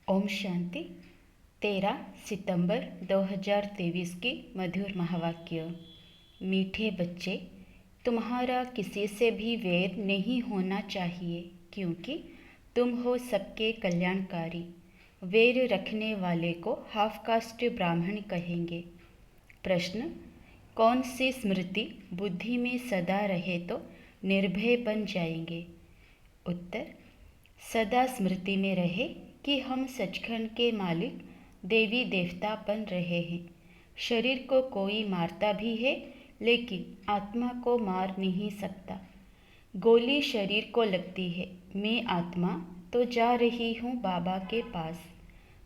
ओम शांति। 13 सितंबर 2023 की मधुर महावाक्य। मीठे बच्चे, तुम्हारा किसी से भी वैर नहीं होना चाहिए, क्योंकि तुम हो सबके कल्याणकारी। वैर रखने वाले को हाफ कास्ट ब्राह्मण कहेंगे। प्रश्न: कौन सी स्मृति बुद्धि में सदा रहे तो निर्भय बन जाएंगे? उत्तर: सदा स्मृति में रहे कि हम सचखंड के मालिक देवी देवता बन रहे हैं। शरीर को कोई मारता भी है, लेकिन आत्मा को मार नहीं सकता। गोली शरीर को लगती है, मैं आत्मा तो जा रही हूँ बाबा के पास।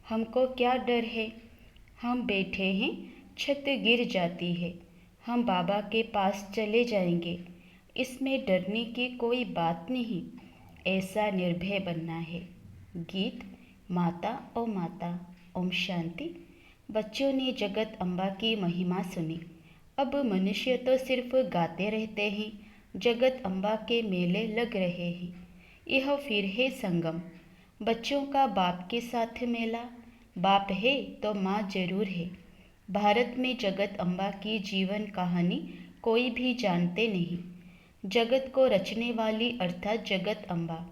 हमको क्या डर है? हम बैठे हैं, छत गिर जाती है, हम बाबा के पास चले जाएंगे। इसमें डरने की कोई बात नहीं, ऐसा निर्भय बनना है। गीत माता ओ माता। ओम शांति। बच्चों ने जगत अम्बा की महिमा सुनी। अब मनुष्य तो सिर्फ गाते रहते हैं। जगत अम्बा के मेले लग रहे हैं। यह फिर है संगम। बच्चों का बाप के साथ मेला। बाप है तो माँ जरूर है। भारत में जगत अम्बा की जीवन कहानी कोई भी जानते नहीं। जगत को रचने वाली अर्थात जगत अम्बा।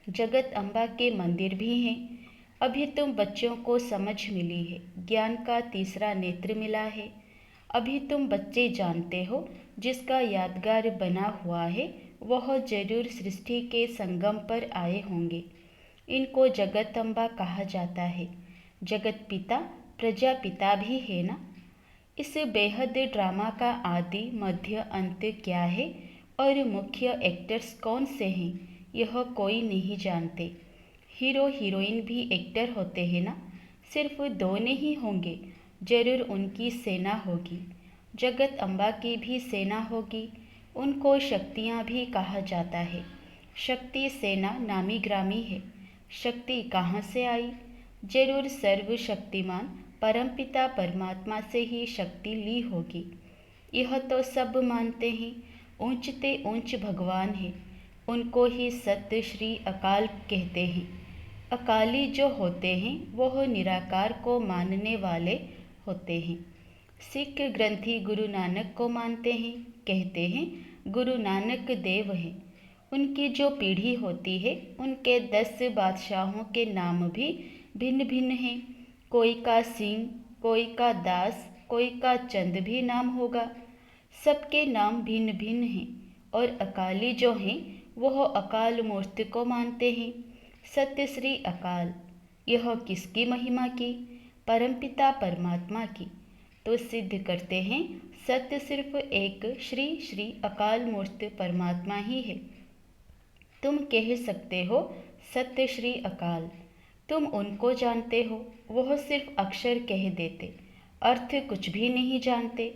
जगत अम्बा के मंदिर भी हैं। अभी तुम बच्चों को समझ मिली है, ज्ञान का तीसरा नेत्र मिला है। अभी तुम बच्चे जानते हो, जिसका यादगार बना हुआ है वह जरूर सृष्टि के संगम पर आए होंगे। इनको जगत अम्बा कहा जाता है। जगत पिता प्रजापिता भी है ना। इस बेहद ड्रामा का आदि मध्य अंत क्या है और मुख्य एक्टर्स कौन से हैं, यह कोई नहीं जानते। हीरो हीरोइन भी एक्टर होते हैं ना। सिर्फ दो नहीं होंगे, जरूर उनकी सेना होगी। जगत अम्बा की भी सेना होगी। उनको शक्तियाँ भी कहा जाता है। शक्ति सेना नामी ग्रामी है। शक्ति कहाँ से आई? जरूर सर्वशक्तिमान परमपिता परमात्मा से ही शक्ति ली होगी। यह तो सब मानते हैं। ऊंचते ऊंच भगवान है, उनको ही सत्य श्री अकाल कहते हैं। अकाली जो होते हैं वह निराकार को मानने वाले होते हैं। सिख ग्रंथी गुरु नानक को मानते हैं, कहते हैं गुरु नानक देव हैं। उनकी जो पीढ़ी होती है, उनके 10 बादशाहों के नाम भी भिन्न भिन्न हैं। कोई का सिंह, कोई का दास, कोई का चंद भी नाम होगा। सबके नाम भिन्न भिन्न हैं। और अकाली जो हैं वह अकाल मूर्ति को मानते हैं। सत्य श्री अकाल। यह किसकी महिमा की? परमपिता परमात्मा की। तो सिद्ध करते हैं सत्य सिर्फ एक श्री श्री अकाल मूर्ति परमात्मा ही है। तुम कह सकते हो सत्य श्री अकाल। तुम उनको जानते हो, वह सिर्फ अक्षर कह देते, अर्थ कुछ भी नहीं जानते।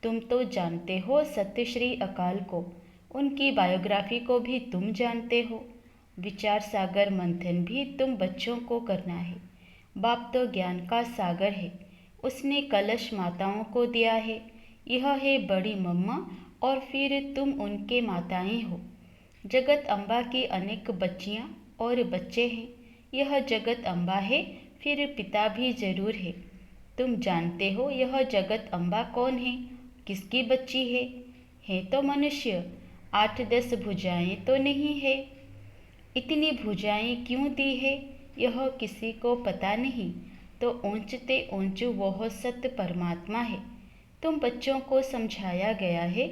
तुम तो जानते हो सत्य श्री अकाल को, उनकी बायोग्राफी को भी तुम जानते हो। विचार सागर मंथन भी तुम बच्चों को करना है। बाप तो ज्ञान का सागर है, उसने कलश माताओं को दिया है। यह है बड़ी मम्मा और फिर तुम उनके माताएं हो। जगत अम्बा की अनेक बच्चियां और बच्चे हैं। यह जगत अम्बा है, फिर पिता भी जरूर है। तुम जानते हो यह जगत अम्बा कौन है, किसकी बच्ची है तो मनुष्य। 8-10 भुजाएं तो नहीं है। इतनी भुजाएं क्यों दी है, यह किसी को पता नहीं। तो ऊंचते ऊंच वह सत्य परमात्मा है। तुम बच्चों को समझाया गया है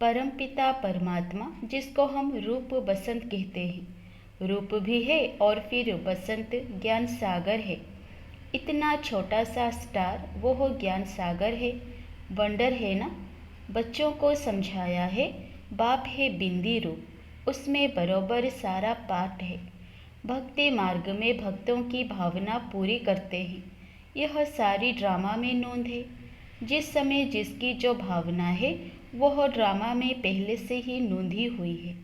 परमपिता परमात्मा, जिसको हम रूप बसंत कहते हैं। रूप भी है और फिर बसंत ज्ञान सागर है। इतना छोटा सा स्टार वह ज्ञान सागर है। वंडर है ना। बच्चों को समझाया है बाप है बिंदी रूप, उसमें बरोबर सारा पाठ है। भक्ति मार्ग में भक्तों की भावना पूरी करते हैं। यह सारी ड्रामा में नोंद है। जिस समय जिसकी जो भावना है वह ड्रामा में पहले से ही नोंधी हुई है।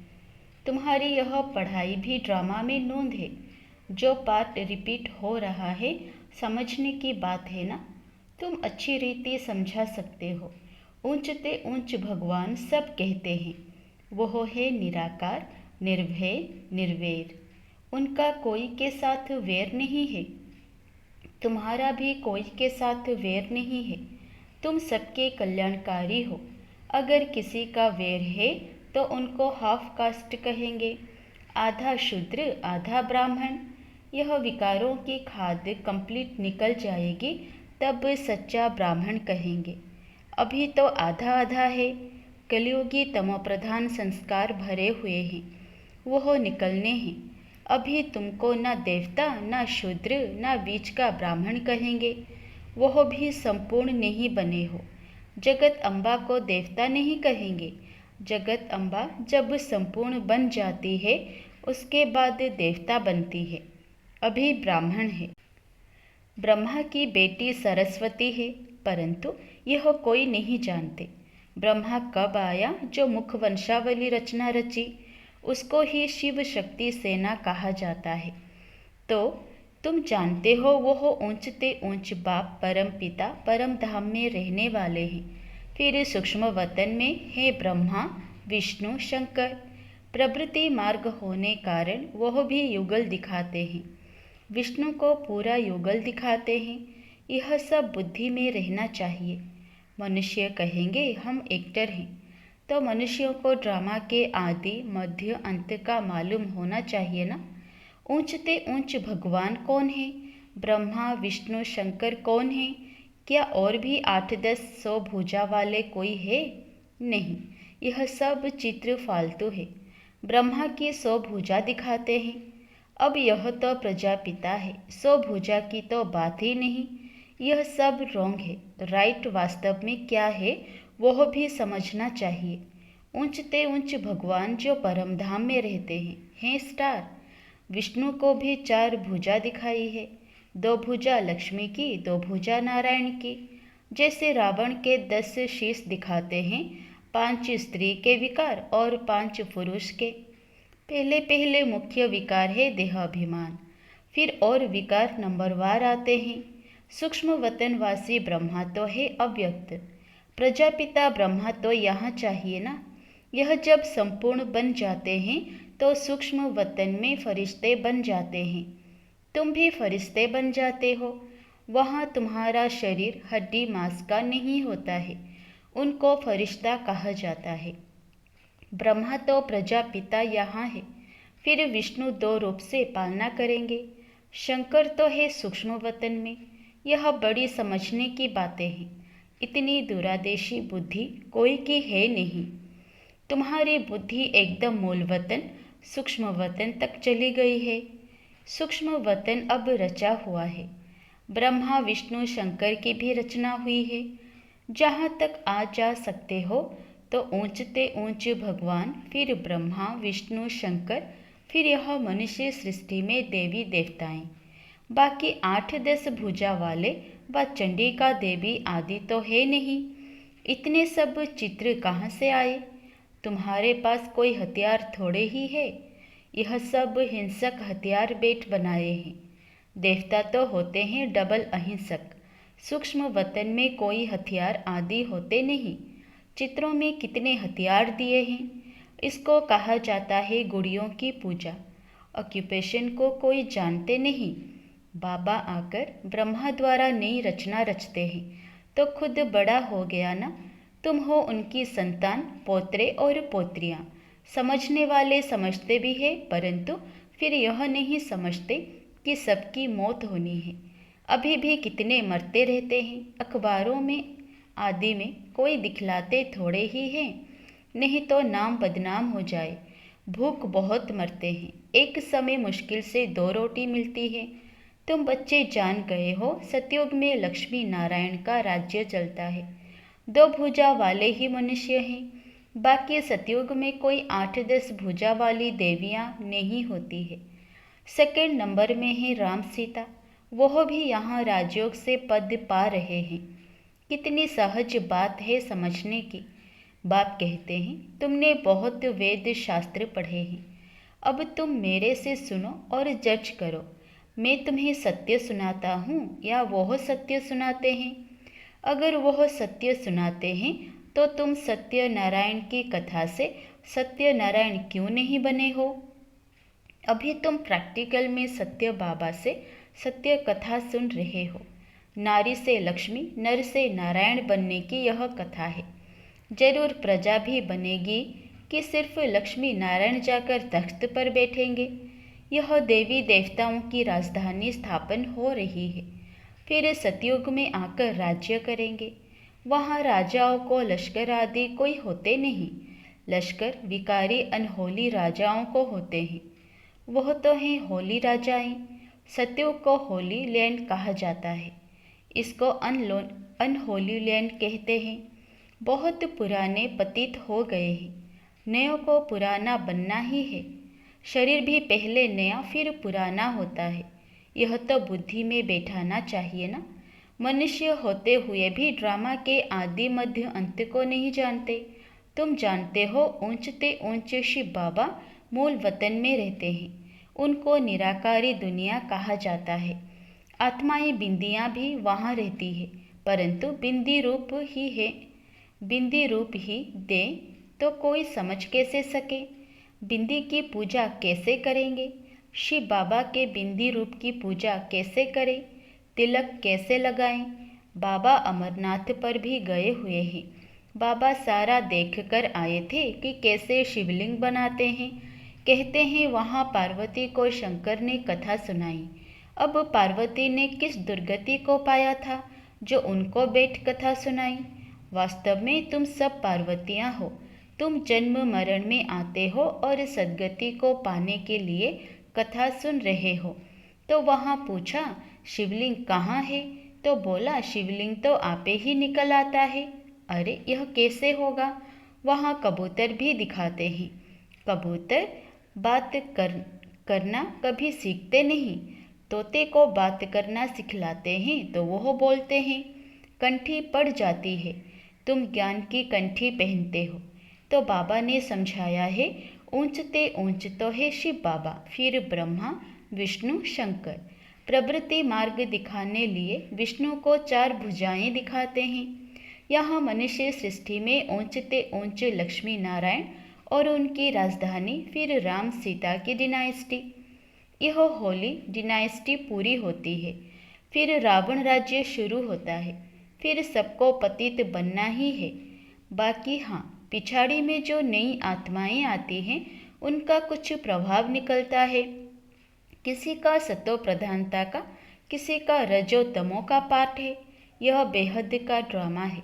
तुम्हारी यह पढ़ाई भी ड्रामा में नोंद है। जो पाठ रिपीट हो रहा है, समझने की बात है ना। तुम अच्छी रीति समझा सकते हो। ऊंचते ऊंच भगवान सब कहते हैं। वह है निराकार, निर्भय, निर्वैर। उनका कोई के साथ वैर नहीं है। तुम्हारा भी कोई के साथ वैर नहीं है, तुम सबके कल्याणकारी हो। अगर किसी का वैर है तो उनको हाफ कास्ट कहेंगे, आधा शूद्र आधा ब्राह्मण। यह विकारों की खाद कंप्लीट निकल जाएगी तब सच्चा ब्राह्मण कहेंगे। अभी तो आधा आधा है। कलियुगी तमोप्रधान संस्कार भरे हुए हैं, वह निकलने हैं। अभी तुमको न देवता न शूद्र न बीच का ब्राह्मण कहेंगे, वह भी संपूर्ण नहीं बने हो। जगत अम्बा को देवता नहीं कहेंगे। जगत अम्बा जब संपूर्ण बन जाती है उसके बाद देवता बनती है, अभी ब्राह्मण है। ब्रह्मा की बेटी सरस्वती है, परंतु यह कोई नहीं जानते। ब्रह्मा कब आया जो मुख वंशावली रचना रची, उसको ही शिव शक्ति सेना कहा जाता है। तो तुम जानते हो वह ऊंचते ऊंच बाप परम पिता परम धाम में रहने वाले हैं। फिर सूक्ष्म वतन में है ब्रह्मा विष्णु शंकर। प्रवृत्ति मार्ग होने कारण वह भी युगल दिखाते हैं, विष्णु को पूरा युगल दिखाते हैं। यह सब बुद्धि में रहना चाहिए। मनुष्य कहेंगे हम एक्टर हैं, तो मनुष्यों को ड्रामा के आदि मध्य अंत का मालूम होना चाहिए ना। ऊंचते ऊंच भगवान कौन है, ब्रह्मा विष्णु शंकर कौन है? क्या और भी 8-10-100 भुजा वाले कोई है? नहीं, यह सब चित्र फालतू है। ब्रह्मा की 100 भुजा दिखाते हैं। अब यह तो प्रजापिता है, 100 भुजा की तो बात ही नहीं। यह सब रॉन्ग है। राइट वास्तव में क्या है वह भी समझना चाहिए। ऊंचते ऊंच भगवान जो परमधाम में रहते हैं स्टार। विष्णु को भी 4 भुजा दिखाई है, 2 भुजा लक्ष्मी की, 2 भुजा नारायण की। जैसे रावण के 10 शीश दिखाते हैं, 5 स्त्री के विकार और 5 पुरुष के। पहले पहले मुख्य विकार है देहाभिमान, फिर और विकार नंबरवार आते हैं। सूक्ष्म वतनवासी ब्रह्मा तो है अव्यक्त, प्रजापिता ब्रह्मा तो यहाँ चाहिए ना। यह जब संपूर्ण बन जाते हैं तो सूक्ष्म वतन में फरिश्ते बन जाते हैं। तुम भी फरिश्ते बन जाते हो। वहाँ तुम्हारा शरीर हड्डी मांस का नहीं होता है, उनको फरिश्ता कहा जाता है। ब्रह्मा तो प्रजापिता यहाँ है, फिर विष्णु 2 रूप से पालना करेंगे। शंकर तो है सूक्ष्म वतन में। यह बड़ी समझने की बातें हैं। इतनी दूरादेशी बुद्धि कोई की है नहीं। तुम्हारी बुद्धि एकदम मूल वतन सूक्ष्म वतन तक चली गई है। सूक्ष्म वतन अब रचा हुआ है। ब्रह्मा विष्णु शंकर की भी रचना हुई है। जहाँ तक आ जा सकते हो तो ऊंचते ऊंच भगवान, फिर ब्रह्मा विष्णु शंकर, फिर यह मनुष्य सृष्टि में देवी देवताएं। बाकी 8-10 भुजा वाले व चंडिका देवी आदि तो है नहीं। इतने सब चित्र कहाँ से आए? तुम्हारे पास कोई हथियार थोड़े ही है। यह सब हिंसक हथियार बेट बनाए हैं। देवता तो होते हैं डबल अहिंसक। सूक्ष्म वतन में कोई हथियार आदि होते नहीं। चित्रों में कितने हथियार दिए हैं। इसको कहा जाता है गुड़ियों की पूजा। ऑक्यूपेशन को कोई जानते नहीं। बाबा आकर ब्रह्मा द्वारा नई रचना रचते हैं तो खुद बड़ा हो गया ना। तुम हो उनकी संतान, पोतरे और पोत्रियां। समझने वाले समझते भी हैं, परंतु फिर यह नहीं समझते कि सबकी मौत होनी है। अभी भी कितने मरते रहते हैं। अखबारों में आदि में कोई दिखलाते थोड़े ही हैं, नहीं तो नाम बदनाम हो जाए। भूख बहुत मरते हैं। एक समय मुश्किल से 2 रोटी मिलती है। तुम बच्चे जान गए हो सतयुग में लक्ष्मी नारायण का राज्य चलता है। 2 भुजा वाले ही मनुष्य हैं। बाकी सतयुग में कोई 8-10 भुजा वाली देवियां नहीं होती है। सेकंड नंबर में है राम सीता, वह भी यहाँ राजयोग से पद पा रहे हैं। कितनी सहज बात है समझने की। बाप कहते हैं तुमने बहुत वेद शास्त्र पढ़े हैं, अब तुम मेरे से सुनो और जज करो। मैं तुम्हें सत्य सुनाता हूँ या वह सत्य सुनाते हैं? अगर वह सत्य सुनाते हैं तो तुम सत्य नारायण की कथा से सत्य नारायण क्यों नहीं बने हो? अभी तुम प्रैक्टिकल में सत्य बाबा से सत्य कथा सुन रहे हो। नारी से लक्ष्मी, नर से नारायण बनने की यह कथा है। जरूर प्रजा भी बनेगी कि सिर्फ लक्ष्मी नारायण जाकर तख्त पर बैठेंगे। यह देवी देवताओं की राजधानी स्थापन हो रही है। फिर सतयुग में आकर राज्य करेंगे। वहाँ राजाओं को लश्कर आदि कोई होते नहीं। लश्कर विकारी अनहोली राजाओं को होते हैं। वह तो हैं होली राजाएं। सतयुग को होली लैंड कहा जाता है। इसको अनहोली लैंड कहते हैं। बहुत पुराने पतित हो गए हैं। नयों को पुराना बनना ही है। शरीर भी पहले नया फिर पुराना होता है। यह तो बुद्धि में बैठाना चाहिए ना। मनुष्य होते हुए भी ड्रामा के आदि मध्य अंत को नहीं जानते। तुम जानते हो ऊंचते ऊंचे शिव बाबा मूल वतन में रहते हैं। उनको निराकारी दुनिया कहा जाता है। आत्माएं बिंदियाँ भी वहाँ रहती है, परंतु बिंदी रूप ही है। बिंदी रूप ही दे तो कोई समझ कैसे सके। बिंदी की पूजा कैसे करेंगे। शिव बाबा के बिंदी रूप की पूजा कैसे करें। तिलक कैसे लगाएं। बाबा अमरनाथ पर भी गए हुए हैं। बाबा सारा देख कर आए थे कि कैसे शिवलिंग बनाते हैं। कहते हैं वहाँ पार्वती को शंकर ने कथा सुनाई। अब पार्वती ने किस दुर्गति को पाया था जो उनको बैठ कथा सुनाई। वास्तव में तुम सब पार्वतियाँ हो। तुम जन्म मरण में आते हो और सद्गति को पाने के लिए कथा सुन रहे हो। तो वहाँ पूछा शिवलिंग कहाँ है, तो बोला शिवलिंग तो आपे ही निकल आता है। अरे यह कैसे होगा। वहाँ कबूतर भी दिखाते हैं। कबूतर बात करना कभी सीखते नहीं। तोते को बात करना सिखलाते हैं तो वह बोलते हैं। कंठी पड़ जाती है। तुम ज्ञान की कंठी पहनते हो। तो बाबा ने समझाया है ऊंचते ऊंच तो है शिव बाबा, फिर ब्रह्मा विष्णु शंकर। प्रवृत्ति मार्ग दिखाने लिए विष्णु को 4 भुजाएं दिखाते हैं। यहाँ मनुष्य सृष्टि में ऊंचते ऊंचे लक्ष्मी नारायण और उनकी राजधानी, फिर राम सीता की डिनाइस्टी। यह होली डिनाइस्टी पूरी होती है। फिर रावण राज्य शुरू होता है। फिर सबको पतित बनना ही है। बाकी हाँ, पिछाड़ी में जो नई आत्माएं आती हैं उनका कुछ प्रभाव निकलता है। किसी का सतो प्रधानता का, किसी का रजो तमो का पाठ है। यह बेहद का ड्रामा है।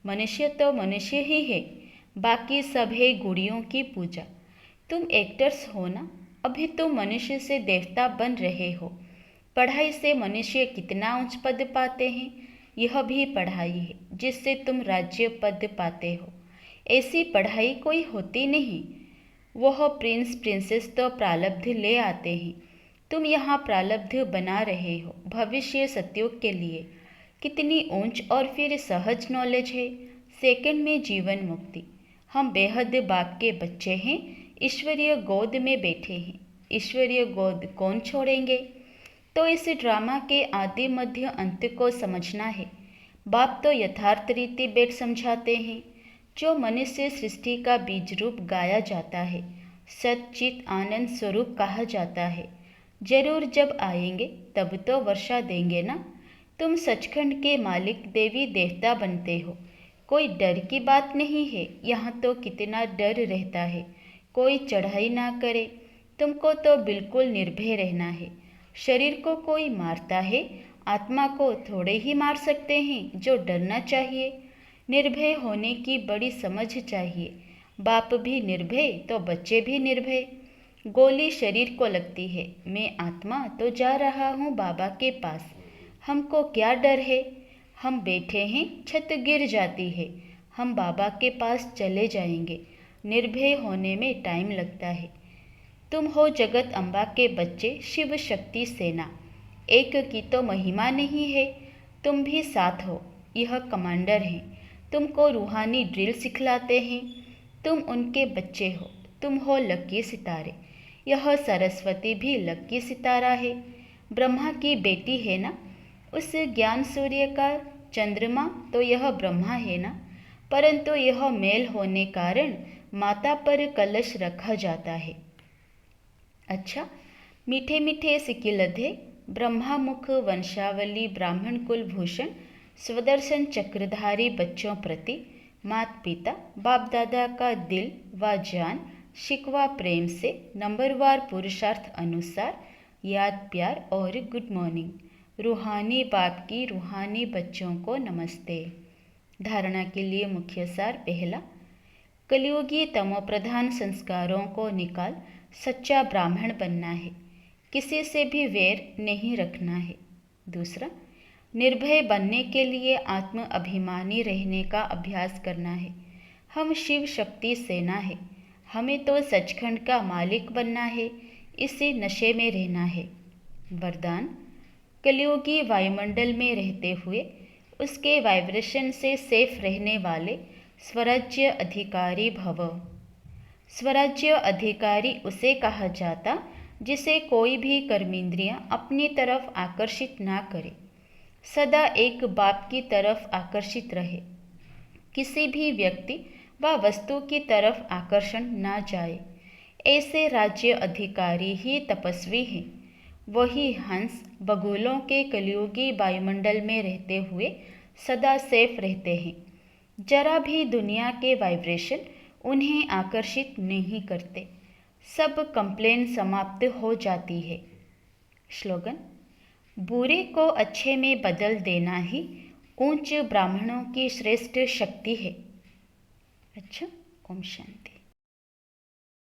मनुष्य तो मनुष्य ही है, बाकी सब है गुड़ियों की पूजा। तुम एक्टर्स हो ना। अभी तुम मनुष्य से देवता बन रहे हो। पढ़ाई से मनुष्य कितना उच्च पद पाते हैं, यह भी पढ़ाई है जिससे तुम राज्य पद पाते हो। ऐसी पढ़ाई कोई होती नहीं। वह प्रिंस प्रिंसेस तो प्रारब्ध ले आते हैं। तुम यहाँ प्रारब्ध बना रहे हो भविष्य सतयुग के लिए। कितनी ऊंच और फिर सहज नॉलेज है। सेकंड में जीवन मुक्ति। हम बेहद बाप के बच्चे हैं। ईश्वरीय गोद में बैठे हैं। ईश्वरीय गोद कौन छोड़ेंगे। तो इस ड्रामा के आदि मध्य अंत को समझना है। बाप तो यथार्थ रीति बैठ समझाते हैं। जो मनुष्य सृष्टि का बीज रूप गाया जाता है, सच्चित आनंद स्वरूप कहा जाता है। जरूर जब आएंगे तब तो वर्षा देंगे ना। तुम सचखंड के मालिक देवी देवता बनते हो। कोई डर की बात नहीं है। यहाँ तो कितना डर रहता है। कोई चढ़ाई ना करे। तुमको तो बिल्कुल निर्भय रहना है। शरीर को कोई मारता है, आत्मा को थोड़े ही मार सकते हैं। जो डरना चाहिए। निर्भय होने की बड़ी समझ चाहिए। बाप भी निर्भय तो बच्चे भी निर्भय। गोली शरीर को लगती है। मैं आत्मा तो जा रहा हूँ बाबा के पास। हमको क्या डर है। हम बैठे हैं, छत गिर जाती है। हम बाबा के पास चले जाएंगे। निर्भय होने में टाइम लगता है। तुम हो जगत अम्बा के बच्चे, शिव शक्ति सेना। एक की तो महिमा नहीं है। तुम भी साथ हो। यह कमांडर हैं। तुमको रूहानी ड्रिल सिखलाते हैं। तुम उनके बच्चे हो। तुम हो लकी सितारे। यह सरस्वती भी लकी सितारा है। ब्रह्मा की बेटी है ना। उस ज्ञान सूर्य का चंद्रमा तो यह ब्रह्मा है ना। परंतु यह मेल होने कारण माता पर कलश रखा जाता है। अच्छा, मीठे मीठे सिकिलधे ब्रह्मामुख वंशावली ब्राह्मण कुल भूषण स्वदर्शन चक्रधारी बच्चों प्रति माता पिता बाप दादा का दिल व जान शिकवा प्रेम से नंबरवार पुरुषार्थ अनुसार याद प्यार और गुड मॉर्निंग। रूहानी बाप की रूहानी बच्चों को नमस्ते। धारणा के लिए मुख्य सार। पहला, कलियुगी तमोप्रधान संस्कारों को निकाल सच्चा ब्राह्मण बनना है, किसी से भी वैर नहीं रखना है। दूसरा, निर्भय बनने के लिए आत्म अभिमानी रहने का अभ्यास करना है। हम शिव शक्ति सेना है, हमें तो सचखंड का मालिक बनना है, इसी नशे में रहना है। वरदान, कलियुगी वायुमंडल में रहते हुए उसके वाइब्रेशन से सेफ रहने वाले स्वराज्य अधिकारी भव। स्वराज्य अधिकारी उसे कहा जाता जिसे कोई भी कर्मेंद्रियां अपनी तरफ आकर्षित ना करे, सदा एक बाप की तरफ आकर्षित रहे, किसी भी व्यक्ति व वस्तु की तरफ आकर्षण ना जाए। ऐसे राज्य अधिकारी ही तपस्वी हैं। वही हंस बगुलों के कलियुगी वायुमंडल में रहते हुए सदा सेफ रहते हैं। जरा भी दुनिया के वाइब्रेशन उन्हें आकर्षित नहीं करते। सब कंप्लेन समाप्त हो जाती है। स्लोगन, बुरे को अच्छे में बदल देना ही उच्च ब्राह्मणों की श्रेष्ठ शक्ति है। अच्छा, ओम शांति।